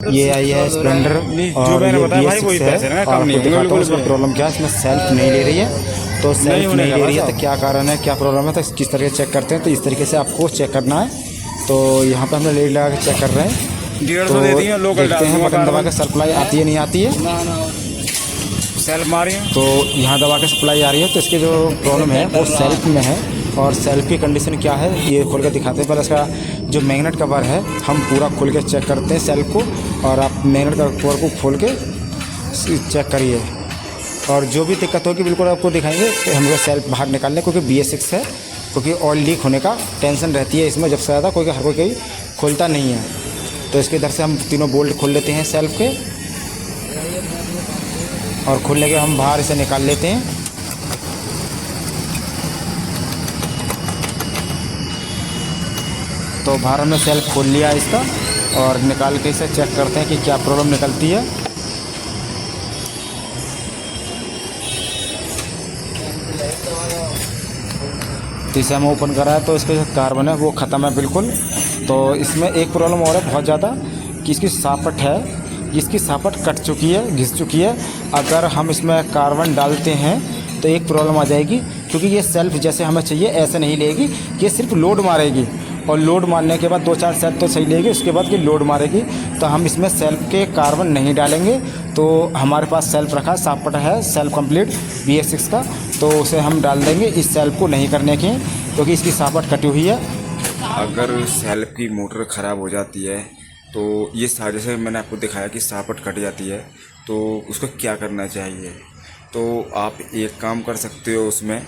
ये आई है स्प्लेंडर जो मैंने बताया भाई वही पैसे ना, कम नहीं होंगे बिल्कुल। इसमें प्रॉब्लम क्या है, इसमें सेल्फ नहीं ले रही है। तो सेल्फ नहीं ले रही है तो क्या कारण है, क्या प्रॉब्लम है, तो किस तरह से चेक करते हैं। तो इस तरीके से आपको चेक करना है। तो यहाँ पे हमने लीड लगा के चेक कर रहे हैं। 150 दे दिए लोकल देखते हैं बटन दबा के सप्लाई आती है नहीं आती है। सेल्फ मारी है। तो यहाँ दबा के सप्लाई आ रही है। तो इसकी जो प्रॉब्लम है वो सेल्फ में है। और सेल्फ की कंडीशन क्या है ये खोल के दिखाते हैं। पर इसका जो मैग्नेट कवर है हम पूरा खोल के चेक करते हैं सेल्फ को। और आप मैग्नेट कवर को खोल के चेक करिए। और जो भी दिक्कत होगी बिल्कुल आपको दिखाएंगे। हमको सेल्फ बाहर निकालने, क्योंकि BS6 है, क्योंकि ऑयल लीक होने का टेंशन रहती है इसमें जब से ज़्यादा, क्योंकि हर कोई खोलता नहीं है। तो इसके इधर से हम तीनों बोल्ट खोल लेते हैं सेल्फ के। और खोलने के हम बाहर इसे निकाल लेते हैं। तो बाहर हमने सेल्फ खोल लिया इसका। और निकाल के इसे चेक करते हैं कि क्या प्रॉब्लम निकलती है। तो इसे हम ओपन करा है तो इसके जो कार्बन है वो ख़त्म है बिल्कुल। तो इसमें एक प्रॉब्लम और है बहुत ज़्यादा कि इसकी सापट है, इसकी सापट कट चुकी है, घिस चुकी है। अगर हम इसमें कार्बन डालते हैं तो एक प्रॉब्लम आ जाएगी, क्योंकि ये सेल्फ जैसे हमें चाहिए ऐसे नहीं लेगी। ये सिर्फ लोड मारेगी और लोड मारने के बाद 2-4 सेल्फ तो सही लेगी, उसके बाद ये लोड मारेगी। तो हम इसमें सेल्फ के कार्बन नहीं डालेंगे। तो हमारे पास सेल्फ रखा सापट है सेल्फ कंप्लीट BS6 का, तो उसे हम डाल देंगे इस सेल्फ को नहीं करने की, क्योंकि इसकी सापट कटी हुई है। अगर सेल्फ की मोटर ख़राब हो जाती है तो ये सारे जैसे मैंने आपको दिखाया कि सापट कट जाती है, तो उसको क्या करना चाहिए। तो आप एक काम कर सकते हो उसमें,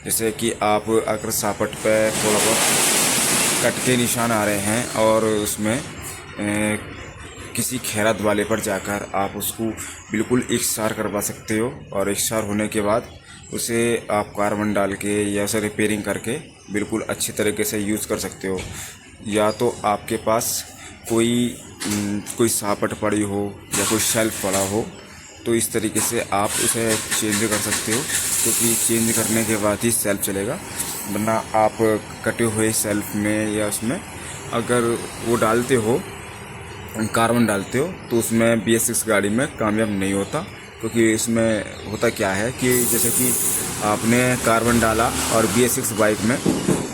जैसे कि आप अगर सापट पे थोड़ा बहुत कट के निशान आ रहे हैं और उसमें किसी खैरात वाले पर जाकर आप उसको बिल्कुल एकसार करवा सकते हो। और एकसार होने के बाद उसे आप कार्बन डाल के या उसे रिपेयरिंग करके बिल्कुल अच्छे तरीके से यूज़ कर सकते हो। या तो आपके पास कोई सापट पड़ी हो या कोई शेल्फ पड़ा हो, तो इस तरीके से आप उसे चेंज कर सकते हो, क्योंकि चेंज करने के बाद ही सेल्फ चलेगा। वरना आप कटे हुए सेल्फ में या उसमें अगर वो डालते हो, कार्बन डालते हो, तो उसमें BS6 गाड़ी में कामयाब नहीं होता। क्योंकि इसमें होता क्या है कि जैसे कि आपने कार्बन डाला और BS6 बाइक में,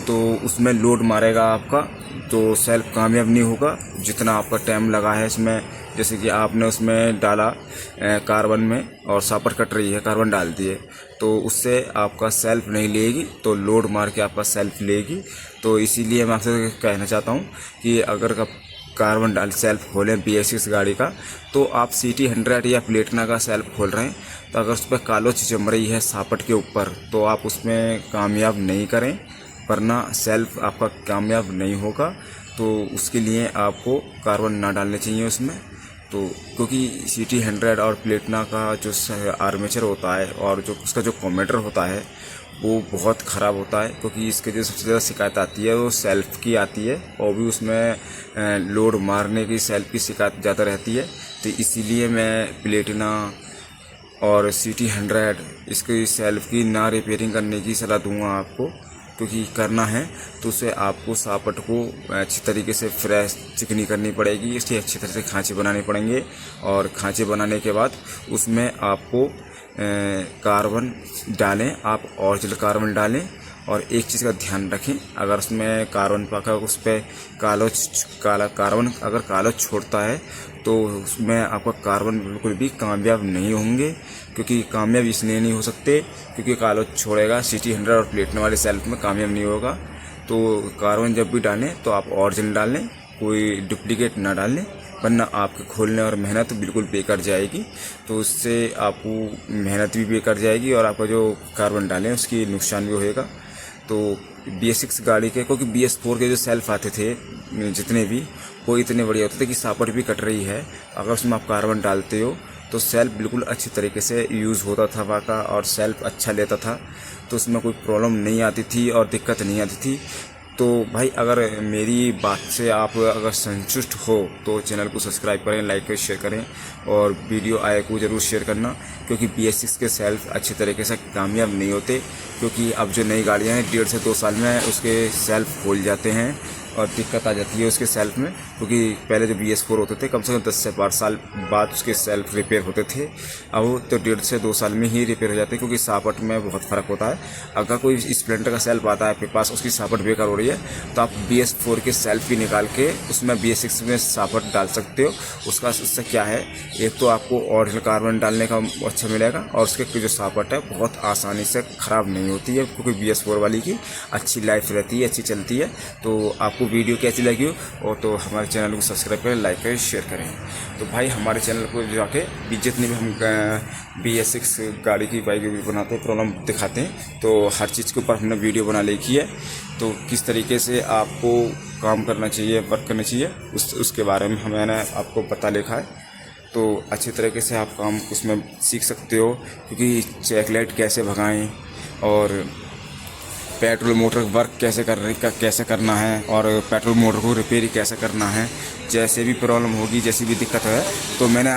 तो उसमें लोड मारेगा आपका, तो सेल्फ कामयाब नहीं होगा। जितना आपका टाइम लगा है इसमें, जैसे कि आपने उसमें डाला कार्बन में और सापट कट रही है, कार्बन डाल दिए, तो उससे आपका सेल्फ नहीं लेगी, तो लोड मार के आपका सेल्फ लेगी। तो इसीलिए मैं आपसे कहना चाहता हूँ कि अगर आप कार्बन डाल सेल्फ खोलें BS6 गाड़ी का, तो आप CT 100 या प्लेटिना का सेल्फ खोल रहे हैं, तो अगर उस पर कालोच जम रही है सापट के ऊपर, तो आप उसमें कामयाब नहीं करें, वरना सेल्फ आपका कामयाब नहीं होगा। तो उसके लिए आपको कार्बन ना डालने चाहिए उसमें। तो क्योंकि CT 100 और प्लेटिना का जो आर्मेचर होता है और जो उसका जो कम्यूटेटर होता है वो बहुत ख़राब होता है। क्योंकि इसके जो सबसे ज़्यादा शिकायत आती है वो सेल्फ की आती है, और भी उसमें लोड मारने की सेल्फ की शिकायत ज़्यादा रहती है। तो इसीलिए मैं प्लेटिना और CT 100 इसकी सेल्फ की ना रिपेयरिंग करने की सलाह दूंगा आपको। क्योंकि करना है तो उसे आपको सापट को अच्छी तरीके से फ्रेश चिकनी करनी पड़ेगी, इसलिए अच्छी तरह से खांचे बनाने पड़ेंगे। और खांचे बनाने के बाद उसमें आपको कार्बन डालें, आप ओरिजिनल कार्बन डालें। और एक चीज़ का ध्यान रखें, अगर उसमें कार्बन पाका उस पर कार्बन अगर कालोच छोड़ता है, तो उसमें आपका कार्बन बिल्कुल भी कामयाब नहीं होंगे। क्योंकि कामयाब इसलिए नहीं हो सकते क्योंकि कालोच छोड़ेगा, CT 100 और प्लेटिना वाले सेल्फ में कामयाब नहीं होगा। तो कार्बन जब भी डालें तो आप ओरिजिनल डालें, कोई डुप्लीकेट ना डालें, वरना आपके खोलने और मेहनत बिल्कुल बेकार जाएगी। तो उससे आपको मेहनत भी बेकार जाएगी और आपका जो कार्बन डालें उसकी नुकसान भी होएगा। तो BS6 गाड़ी के, क्योंकि BS4 के जो सेल्फ आते थे जितने भी, वो इतने बढ़िया होते थे कि सापट भी कट रही है, अगर उसमें आप कार्बन डालते हो तो सेल्फ बिल्कुल अच्छी तरीके से यूज़ होता था वहाँ का, और सेल्फ अच्छा लेता था। तो उसमें कोई प्रॉब्लम नहीं आती थी और दिक्कत नहीं आती थी। तो भाई अगर मेरी बात से आप अगर संतुष्ट हो तो चैनल को सब्सक्राइब करें, लाइक करें, शेयर करें, और वीडियो आए को ज़रूर शेयर करना। क्योंकि BS6 के सेल्फ अच्छी तरीके से कामयाब नहीं होते, क्योंकि अब जो नई गाड़ियाँ हैं 1.5 से 2 साल में उसके सेल्फ खोल जाते हैं और दिक्कत आ जाती है उसके सेल्फ में। क्योंकि पहले जो BS4 होते थे कम से कम 10 से 12 साल बाद उसके सेल्फ रिपेयर होते थे। अब तो 1.5 से 2 साल में ही रिपेयर हो जाते हैं, क्योंकि सापट में बहुत फ़र्क होता है। अगर कोई स्प्लेंडर का सेल्फ आता है आपके पास, उसकी सापट बेकार हो रही है, तो आप BS4 के सेल्फ भी निकाल के उसमें BS6 में सापट डाल सकते हो। उससे क्या है, एक तो आपको ओरिजिनल कार्बन डालने का अच्छा मिलेगा, और उसके जो सापट है बहुत आसानी से ख़राब नहीं होती है, क्योंकि BS4 वाली की अच्छी लाइफ रहती है, अच्छी चलती है। तो आपको वीडियो कैसी लगी हो, और तो हमारे चैनल को सब्सक्राइब करें, लाइक करें, शेयर करें। तो भाई हमारे चैनल को जाके जितनी भी हम BS6 गाड़ी की बाइक बनाते हैं, प्रॉब्लम दिखाते हैं, तो हर चीज़ के ऊपर हमने वीडियो बना लिखी है। तो किस तरीके से आपको काम करना चाहिए, वर्क करना चाहिए, उसके बारे में मैंने आपको बता लिखा है। तो अच्छी तरीके से आप काम उसमें सीख सकते हो, क्योंकि चेक लाइट कैसे भगाएं और पेट्रोल मोटर वर्क कैसे करना है, और पेट्रोल मोटर को रिपेयर कैसे करना है। जैसे भी प्रॉब्लम होगी, जैसी भी दिक्कत है, तो मैंने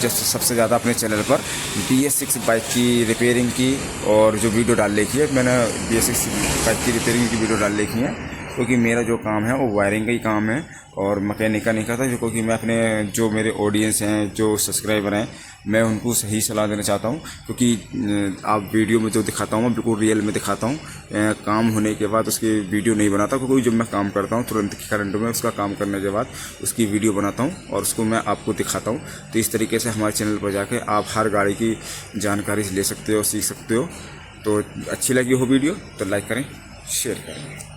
जैसे सबसे ज़्यादा अपने चैनल पर BS6 बाइक की रिपेयरिंग की और जो वीडियो डाल रखी है, मैंने BS6 बाइक की रिपेयरिंग की वीडियो डाल रखी है, क्योंकि मेरा जो काम है वो वायरिंग का ही काम है और मैकेनिक का नहीं करता। क्योंकि मैं अपने जो मेरे ऑडियंस हैं, जो सब्सक्राइबर हैं, मैं उनको सही सलाह देना चाहता हूं, क्योंकि आप वीडियो में जो दिखाता हूं मैं बिल्कुल रियल में दिखाता हूं। काम होने के बाद उसकी वीडियो नहीं बनाता, क्योंकि जब मैं काम करता हूं तुरंत की करंट में उसका काम करने के बाद उसकी वीडियो बनाता हूं और उसको मैं आपको दिखाता हूं। तो इस तरीके से हमारे चैनल पर जाके आप हर गाड़ी की जानकारी ले सकते हो, सीख सकते हो। तो अच्छी लगी हो वीडियो तो लाइक करें, शेयर करें।